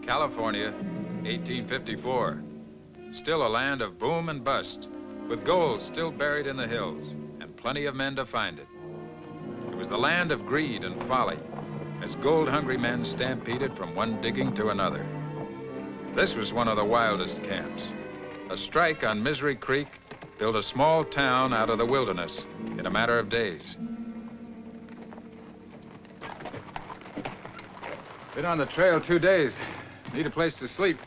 California, 1854. Still a land of boom and bust, with gold still buried in the hills, and plenty of men to find it. It was the land of greed and folly, as gold-hungry men stampeded from one digging to another. This was one of the wildest camps. A strike on Misery Creek built a small town out of the wilderness in a matter of days. Been on the trail 2 days. Need a place to sleep.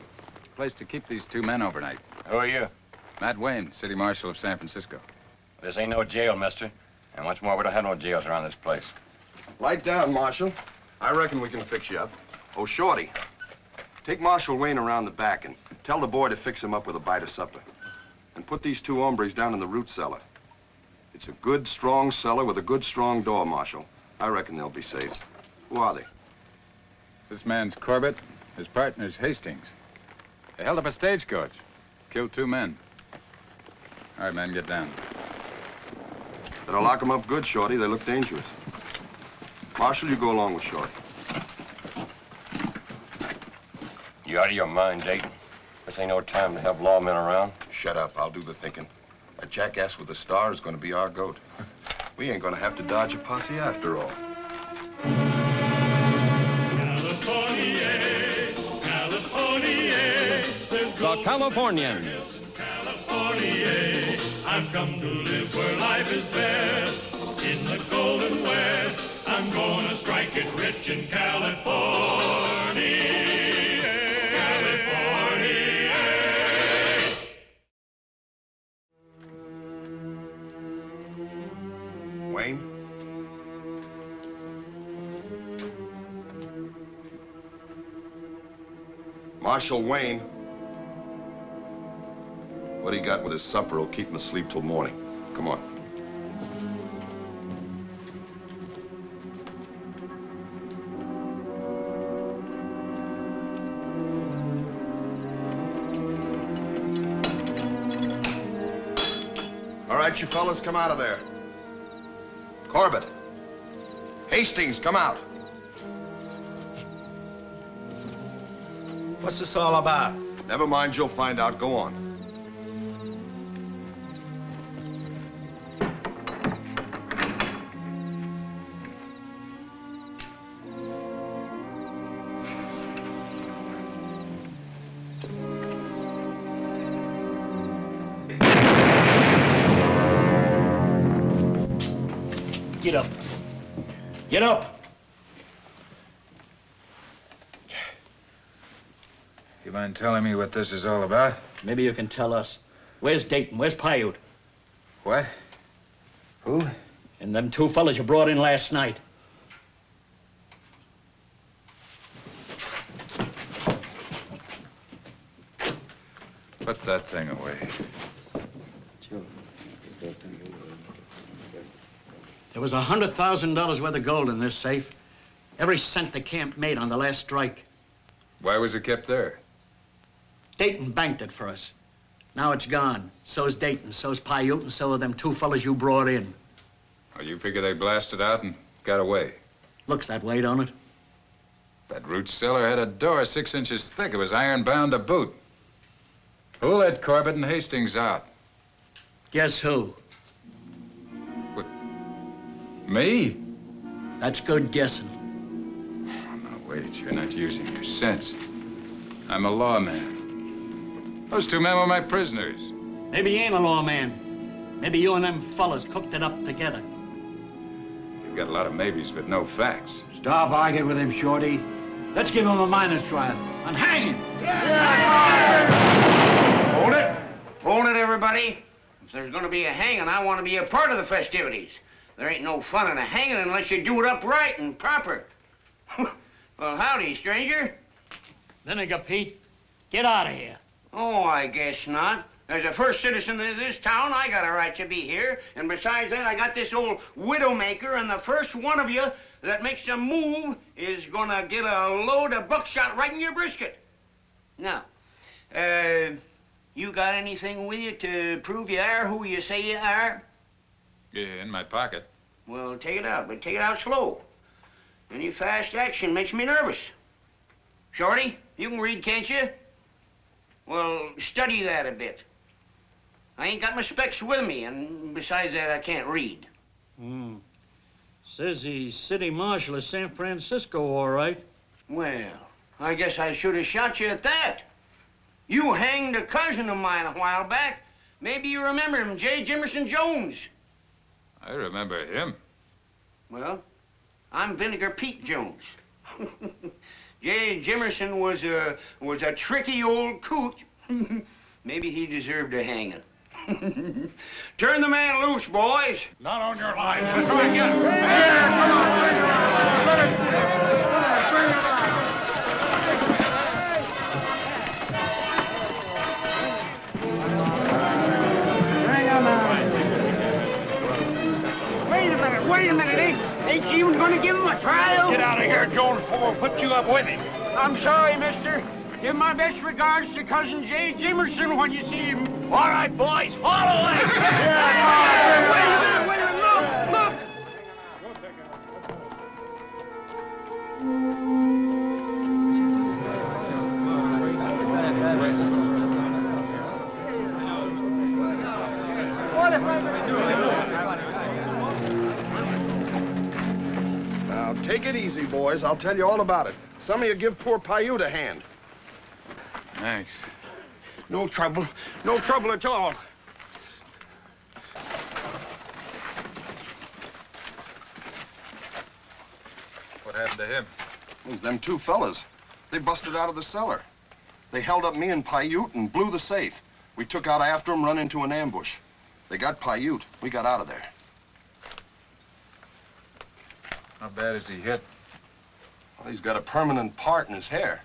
A place to keep these 2 men overnight. Who are you? Matt Wayne, City Marshal of San Francisco. This ain't no jail, mister. And what's more, we don't have no jails around this place. Light down, Marshal. I reckon we can fix you up. Oh, Shorty, take Marshal Wayne around the back and tell the boy to fix him up with a bite of supper. And put these 2 hombres down in the root cellar. It's a good, strong cellar with a good, strong door, Marshal. I reckon they'll be safe. Who are they? This man's Corbett. His partner's Hastings. They held up a stagecoach. Killed 2 men. All right, men, get down. Better lock them up good, Shorty. They look dangerous. Marshal, you go along with Shorty. You out of your mind, Dayton? This ain't no time to have lawmen around. Shut up. I'll do the thinking. A jackass with a star is going to be our goat. We ain't going to have to dodge a posse after all. The Californians. California, I've come to live where life is best. In the Golden West, I'm gonna strike it rich in California. California. Wayne? Marshal Wayne. What he got with his supper will keep him asleep till morning. Come on. All right, you fellas, come out of there. Corbett. Hastings, come out. What's this all about? Never mind, you'll find out. Go on. Get up. Get up. You mind telling me what this is all about? Maybe you can tell us. Where's Dayton? Where's Paiute? What? Who? And them 2 fellas you brought in last night. Put that thing away. There was $100,000 worth of gold in this safe. Every cent the camp made on the last strike. Why was it kept there? Dayton banked it for us. Now it's gone. So's Dayton, so's Paiute, and so are them 2 fellas you brought in. Oh, you figure they blasted out and got away? Looks that way, don't it? That root cellar had a door 6 inches thick. It was iron-bound to boot. Who let Corbett and Hastings out? Guess who? What? Me? That's good guessing. Oh, no, wait. You're not using your sense. I'm a lawman. Those 2 men were my prisoners. Maybe you ain't a lawman. Maybe you and them fellas cooked it up together. You've got a lot of maybes, but no facts. Stop arguing with him, Shorty. Let's give him a miners trial and hang him. Hold it. Hold it, everybody. If there's going to be a hanging, I want to be a part of the festivities. There ain't no fun in a hanging unless you do it upright and proper. Well, howdy, stranger. Vinegar Pete, get out of here. Oh, I guess not. As the first citizen of this town, I got a right to be here. And besides that, I got this old widowmaker, and the first one of you that makes a move is gonna get a load of buckshot right in your brisket. Now, you got anything with you to prove you are who you say you are? Yeah, in my pocket. Well, take it out, but take it out slow. Any fast action makes me nervous. Shorty, you can read, can't you? Well, study that a bit. I ain't got my specs with me, and besides that, I can't read. Says he's city marshal of San Francisco, all right. Well, I guess I should have shot you at that. You hanged a cousin of mine a while back. Maybe you remember him, J. Jimerson Jones. I remember him. Well, I'm Vinegar Pete Jones. J. Jimerson was a tricky old coot. Maybe he deserved a hanging. Turn the man loose, boys. Not on your life. Let's try again. Wait a minute. Ain't you even gonna give him a trial? Get out of here, Jones, before we'll put you up with him. I'm sorry, mister. Give my best regards to Cousin J. Jimerson when you see him. All right, boys, haul away! Wait a minute, look! Now, take it easy, boys. I'll tell you all about it. Some of you give poor Paiute a hand. Thanks. No trouble at all. What happened to him? It was them two fellas. They busted out of the cellar. They held up me and Paiute and blew the safe. We took out after them, run into an ambush. They got Paiute. We got out of there. How bad is he hit? Well, he's got a permanent part in his hair.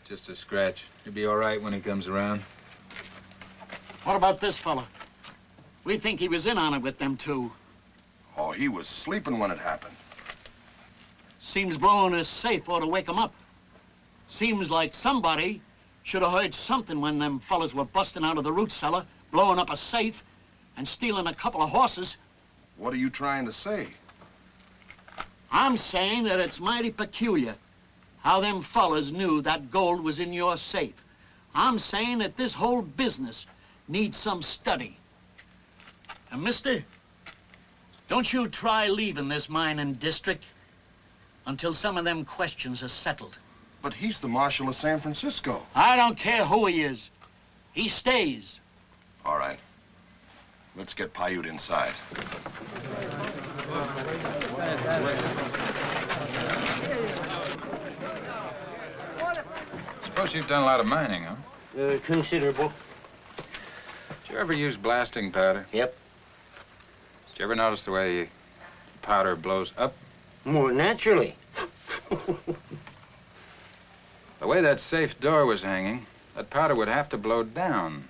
Just a scratch. He'll be all right when he comes around. What about this fella? We think he was in on it with them two. Oh, he was sleeping when it happened. Seems blowing his safe ought to wake him up. Seems like somebody should have heard something when them fellas were busting out of the root cellar, blowing up a safe, and stealing a couple of horses. What are you trying to say? I'm saying that it's mighty peculiar how them fellas knew that gold was in your safe. I'm saying that this whole business needs some study. And mister, don't you try leaving this mining district until some of them questions are settled. But he's the Marshal of San Francisco. I don't care who he is. He stays. All right. Let's get Paiute inside. Suppose you've done a lot of mining, huh? Considerable. Did you ever use blasting powder? Yep. Did you ever notice the way powder blows up? More naturally. The way that safe door was hanging, that powder would have to blow down.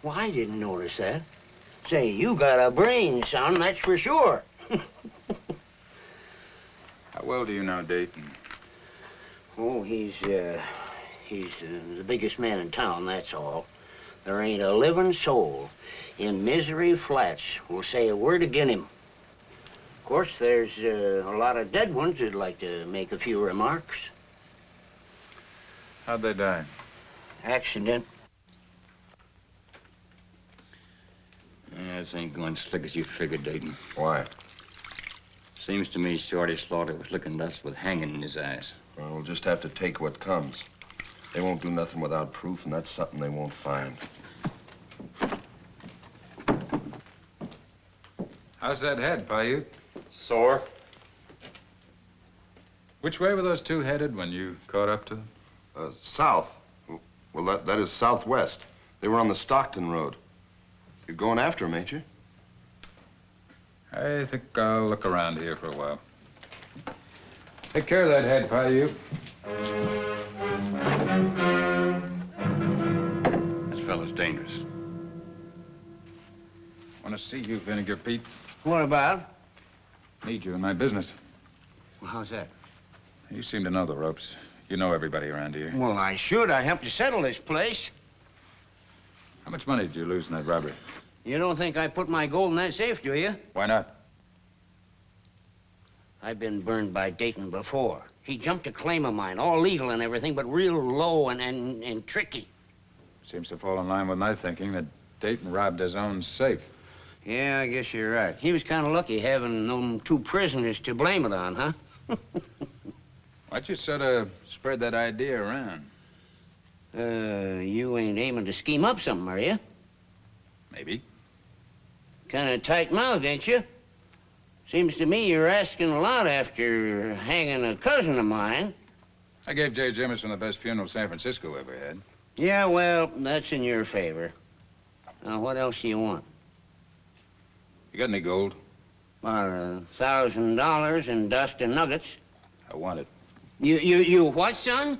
Well, I didn't notice that. Say, you got a brain, son, that's for sure. How well do you know Dayton? Oh, he's the biggest man in town, that's all. There ain't a living soul in Misery Flats will say a word agin him. Of course, there's a lot of dead ones who'd like to make a few remarks. How'd they die? Accident. This ain't going slick as you figured, Dayton. Why? Seems to me Shorty Slaughter was looking at us with hanging in his eyes. Well, we'll just have to take what comes. They won't do nothing without proof, and that's something they won't find. How's that head, Paiute? Sore? Which way were those two headed when you caught up to them? South. Well, that is southwest. They were on the Stockton Road. You're going after them, ain't you? I think I'll look around here for a while. Take care of that head, Paiute. This fellow's dangerous. Want to see you, Vinegar Pete. What about? Need you in my business. Well, how's that? You seem to know the ropes. You know everybody around here. Well, I should. I helped to settle this place. How much money did you lose in that robbery? You don't think I put my gold in that safe, do you? Why not? I've been burned by Dayton before. He jumped a claim of mine, all legal and everything, but real low and tricky. Seems to fall in line with my thinking that Dayton robbed his own safe. Yeah, I guess you're right. He was kind of lucky having them 2 prisoners to blame it on, huh? Why'd you sort of spread that idea around? You ain't aiming to scheme up something, are you? Maybe. Kind of tight-mouthed, ain't you? Seems to me you're asking a lot after hanging a cousin of mine. I gave J. Jimison the best funeral San Francisco ever had. Yeah, well, that's in your favor. Now, what else do you want? You got any gold? About $1,000 in dust and nuggets. I want it. You what, son?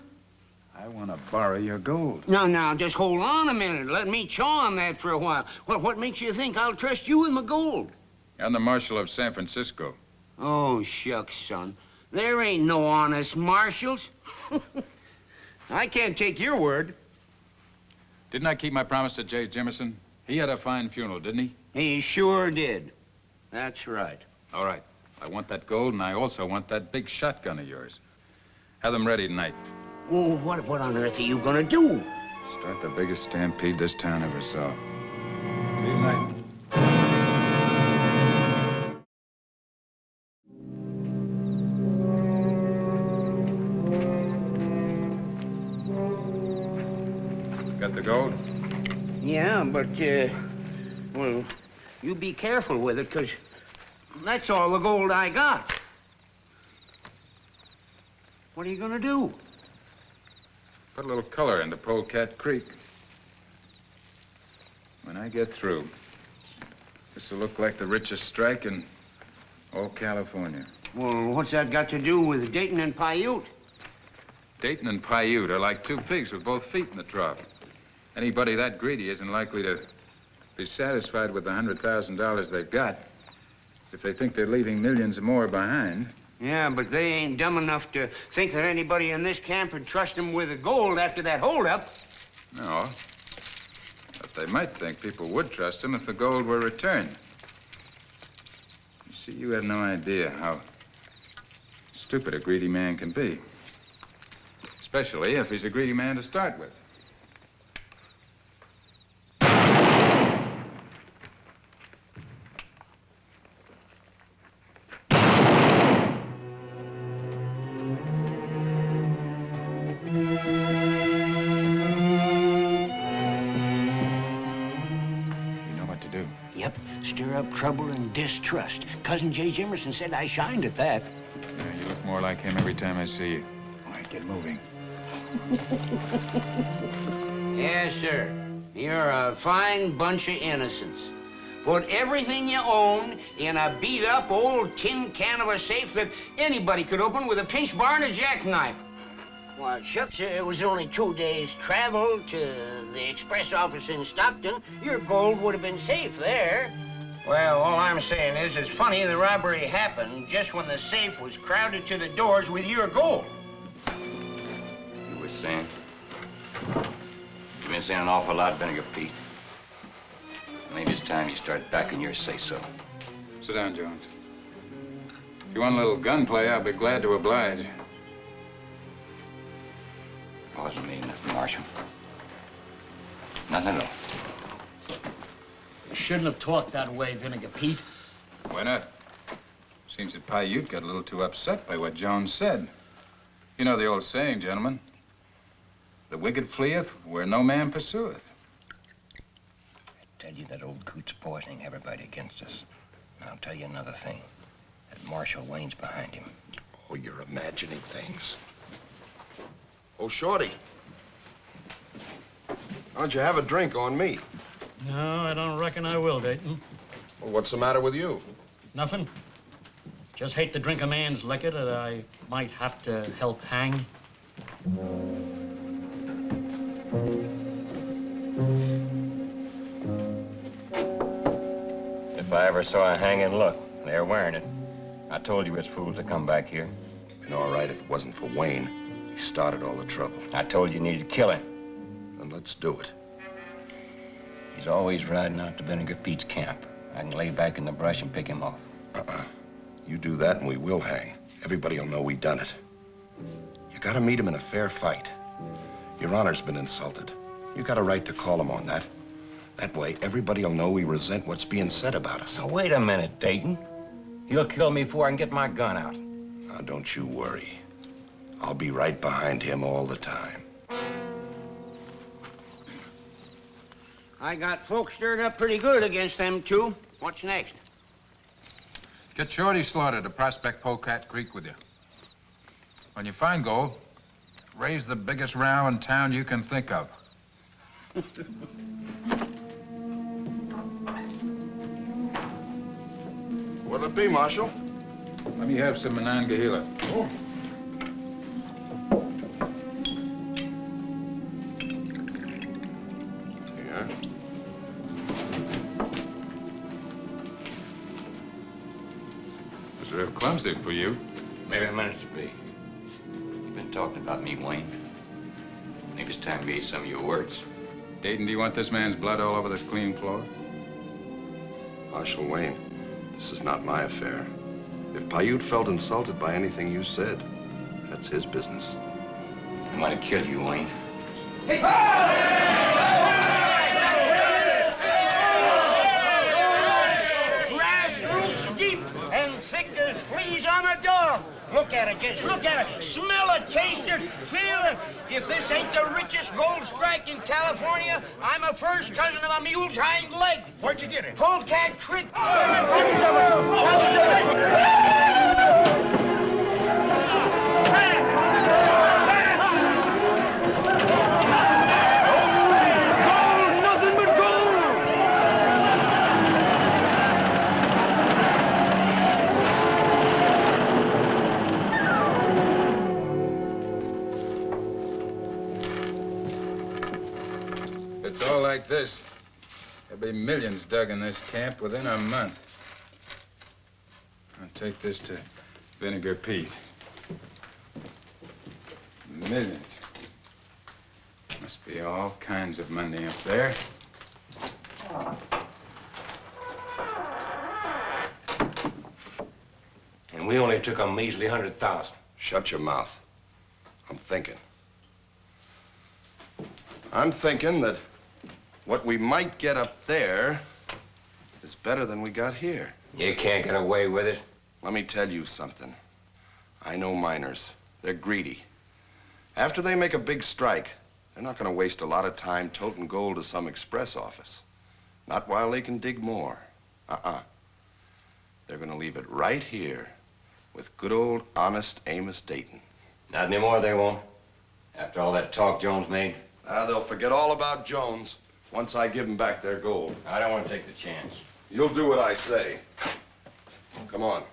I want to borrow your gold. Now, just hold on a minute. Let me chaw on that for a while. What makes you think I'll trust you with my gold? I'm the Marshal of San Francisco. Oh, shucks, son. There ain't no honest marshals. I can't take your word. Didn't I keep my promise to J. Jimison? He had a fine funeral, didn't he? He sure did. That's right. All right. I want that gold, and I also want that big shotgun of yours. Have them ready tonight. Well, what on earth are you gonna do? Start the biggest stampede this town ever saw. Good night. Got the gold? Yeah, but, well, you be careful with it, 'cause that's all the gold I got. What are you gonna do? Put a little color into Polecat Creek. When I get through, this will look like the richest strike in all California. Well, what's that got to do with Dayton and Paiute? Dayton and Paiute are like 2 pigs with both feet in the trough. Anybody that greedy isn't likely to be satisfied with the $100,000 they've got if they think they're leaving millions more behind. Yeah, but they ain't dumb enough to think that anybody in this camp would trust them with the gold after that holdup. No. But they might think people would trust them if the gold were returned. You see, you have no idea how stupid a greedy man can be. Especially if he's a greedy man to start with. Yep, stir up trouble and distrust. Cousin J. Jimison said I shined at that. Yeah, you look more like him every time I see you. All right, get moving. Yes, sir. You're a fine bunch of innocents. Put everything you own in a beat-up old tin can of a safe that anybody could open with a pinch bar and a jackknife. Why, shucks, it was only 2 days' travel to the express office in Stockton. Your gold would have been safe there. Well, all I'm saying is it's funny the robbery happened just when the safe was crowded to the doors with your gold. You were saying? You've been saying an awful lot, Vinegar Pete. Maybe it's time you start backing your say-so. Sit down, Jones. If you want a little gunplay, I'll be glad to oblige. Wasn't me nothing, Marshal. Nothing at all. You shouldn't have talked that way, Vinegar Pete. Why not? Seems that Paiute got a little too upset by what Jones said. You know the old saying, gentlemen. The wicked fleeth where no man pursueth. I tell you, that old coot's poisoning everybody against us. And I'll tell you another thing. That Marshal Wayne's behind him. Oh, you're imagining things. Oh, Shorty. Why don't you have a drink on me? No, I don't reckon I will, Dayton. Well, what's the matter with you? Nothing. Just hate to drink a man's liquor that I might have to help hang. If I ever saw a hanging, look, they're wearing it. I told you it's fools to come back here. Been all right if it wasn't for Wayne. He started all the trouble. I told you you needed to kill him. Then let's do it. He's always riding out to Vinegar Pete's camp. I can lay back in the brush and pick him off. You do that and we will hang. Everybody will know we done it. You gotta meet him in a fair fight. Your honor's been insulted. You got a right to call him on that. That way, everybody will know we resent what's being said about us. Now, wait a minute, Dayton. He'll kill me before I can get my gun out. Now, don't you worry. I'll be right behind him all the time. I got folks stirred up pretty good against them two. What's next? Get Shorty Slaughter to prospect Polecat Creek with you. When you find gold, raise the biggest row in town you can think of. What'll it be, Marshal? Let me have some Monongahela. Oh. Here. It's real clumsy for you. Maybe I'm meant to be. You've been talking about me, Wayne. Maybe it's time you ate some of your words. Dayton, do you want this man's blood all over this clean floor? Marshal Wayne, this is not my affair. If Paiute felt insulted by anything you said, that's his business. I'm gonna kill you, Wayne. Grassroots deep and thick as fleas on a dog. Look at it, just look at it. Smell it, taste it, feel it. If this ain't the richest gold strike in California, I'm a first cousin of a mule's hind leg. Where'd you get it? Polecat Creek. Nothing but gold! It's all like this. There'll be millions dug in this camp within a month. I'll take this to Vinegar Pete. Millions. Must be all kinds of money up there. And we only took a measly 100,000. Shut your mouth. I'm thinking. I'm thinking that what we might get up there is better than we got here. You can't get away with it. Let me tell you something. I know miners. They're greedy. After they make a big strike, they're not going to waste a lot of time toting gold to some express office. Not while they can dig more. They're going to leave it right here with good old honest Amos Dayton. Not anymore, they won't. After all that talk Jones made. They'll forget all about Jones once I give them back their gold. I don't want to take the chance. You'll do what I say. Come on.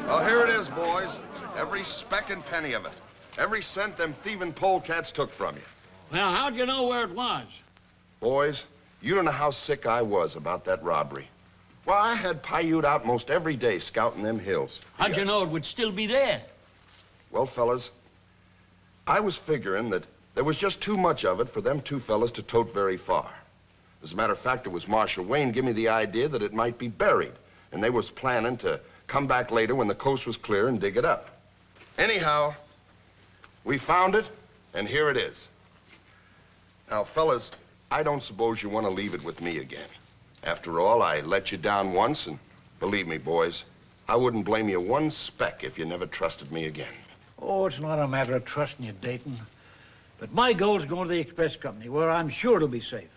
Well, here it is, boys. Every speck and penny of it. Every cent them thieving polecats took from you. Well, how'd you know where it was? Boys, you don't know how sick I was about that robbery. Well, I had Paiute out most every day scouting them hills. How'd you know it would still be there? Well, fellas, I was figuring that there was just too much of it for them two fellas to tote very far. As a matter of fact, it was Marshal Wayne give me the idea that it might be buried, and they was planning to come back later when the coast was clear and dig it up. Anyhow, we found it, and here it is. Now, fellas, I don't suppose you want to leave it with me again. After all, I let you down once, and believe me, boys, I wouldn't blame you one speck if you never trusted me again. Oh, it's not a matter of trusting you, Dayton. But my gold's going to the express company, where I'm sure it'll be safe.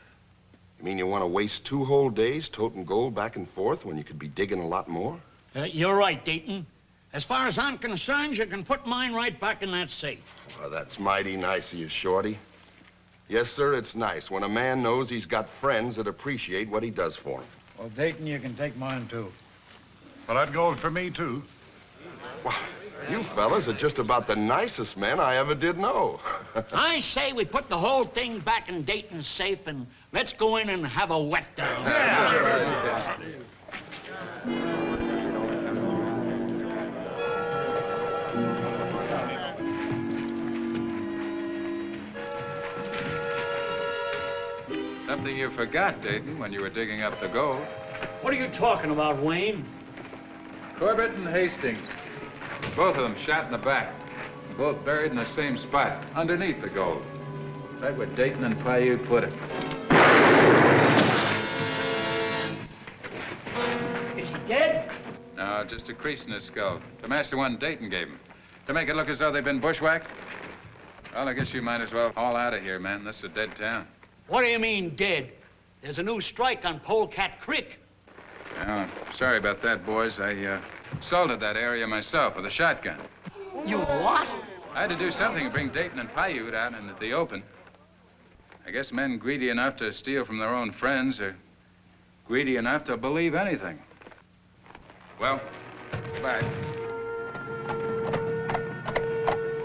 You mean you want to waste 2 whole days toting gold back and forth when you could be digging a lot more? You're right, Dayton. As far as I'm concerned, you can put mine right back in that safe. Well, that's mighty nice of you, Shorty. Yes, sir, it's nice when a man knows he's got friends that appreciate what he does for him. Well, Dayton, you can take mine, too. Well, that goes for me, too. Well, you fellas are just about the nicest men I ever did know. I say we put the whole thing back in Dayton's safe and let's go in and have a wet down. Yeah. Something you forgot, Dayton, when you were digging up the gold. What are you talking about, Wayne? Corbett and Hastings. Both of them shot in the back. Both buried in the same spot, underneath the gold. Right where Dayton and Paiute put it. Is he dead? No, just a crease in his skull. To match the one Dayton gave him. To make it look as though they've been bushwhacked. Well, I guess you might as well haul out of here, man. This is a dead town. What do you mean, dead? There's a new strike on Polecat Creek. Yeah, sorry about that, boys. I assaulted that area myself with a shotgun. You what? I had to do something to bring Dayton and Paiute out into the open. I guess men greedy enough to steal from their own friends are greedy enough to believe anything. Well, bye.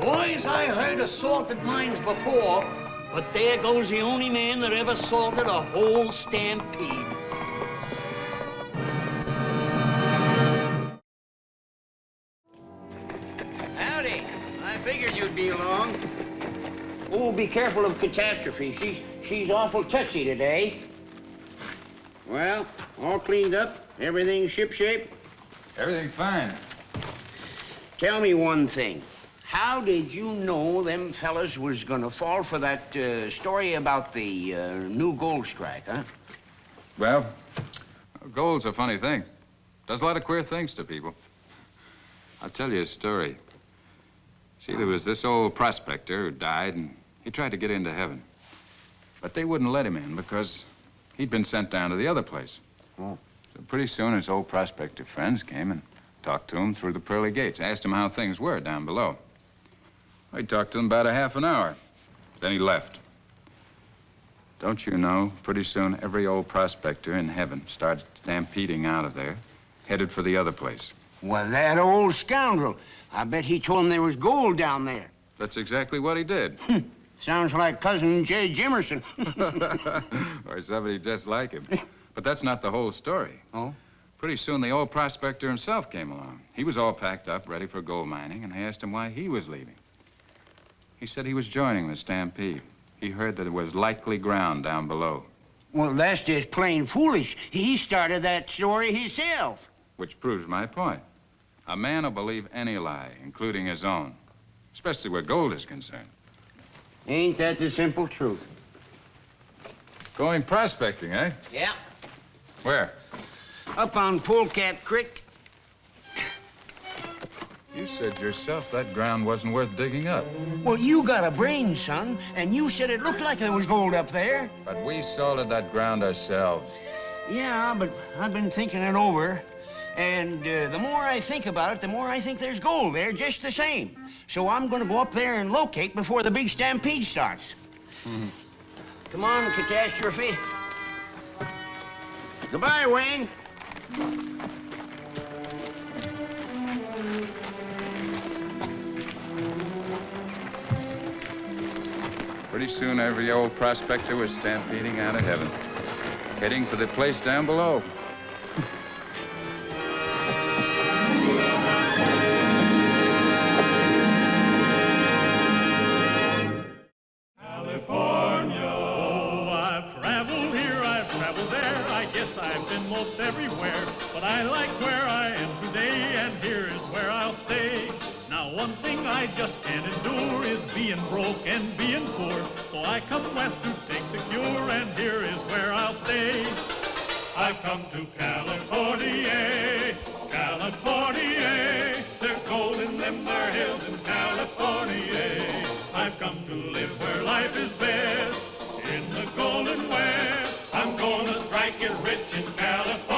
Boys, I heard assaulted mines before, but there goes the only man that ever assaulted a whole stampede. Howdy. I figured you'd be along. Oh, be careful of catastrophe. She's awful touchy today. Well, all cleaned up? Everything shipshape? Everything fine. Tell me one thing. How did you know them fellas was gonna fall for that story about the new gold strike, huh? Well, gold's a funny thing. Does a lot of queer things to people. I'll tell you a story. See, there was this old prospector who died, and he tried to get into heaven. But they wouldn't let him in because he'd been sent down to the other place. Oh. So pretty soon his old prospector friends came and talked to him through the pearly gates, asked him how things were down below. He talked to them about a half an hour. Then he left. Don't you know, pretty soon every old prospector in heaven started stampeding out of there, headed for the other place. Well, that old scoundrel. I bet he told him there was gold down there. That's exactly what he did. Sounds like Cousin Jay Jimerson. Or somebody just like him. But that's not the whole story. Oh? Pretty soon the old prospector himself came along. He was all packed up, ready for gold mining, and they asked him why he was leaving. He said he was joining the stampede. He heard that it was likely ground down below. Well, that's just plain foolish. He started that story himself. Which proves my point. A man will believe any lie, including his own, especially where gold is concerned. Ain't that the simple truth? Going prospecting, eh? Yeah. Where? Up on Polecat Creek. You said yourself that ground wasn't worth digging up. Well, you got a brain, son, and you said it looked like there was gold up there. But we salted that ground ourselves. Yeah, but I've been thinking it over, and the more I think about it, the more I think there's gold there just the same. So I'm gonna go up there and locate before the big stampede starts. Come on, Catastrophe. Goodbye, Wayne. Pretty soon every old prospector was stampeding out of heaven, heading for the place down below. California. Oh, I've traveled here, I've traveled there. I guess I've been most everywhere. But I like where I am today, and here is where I'll stay. Now, one thing I just can't endure is being broke and being poor. So I come west to take the cure, and here is where I'll stay. I've come to California, California. There's gold in them there hills in California. I've come to live where life is best, in the golden west. I'm gonna strike it rich in California.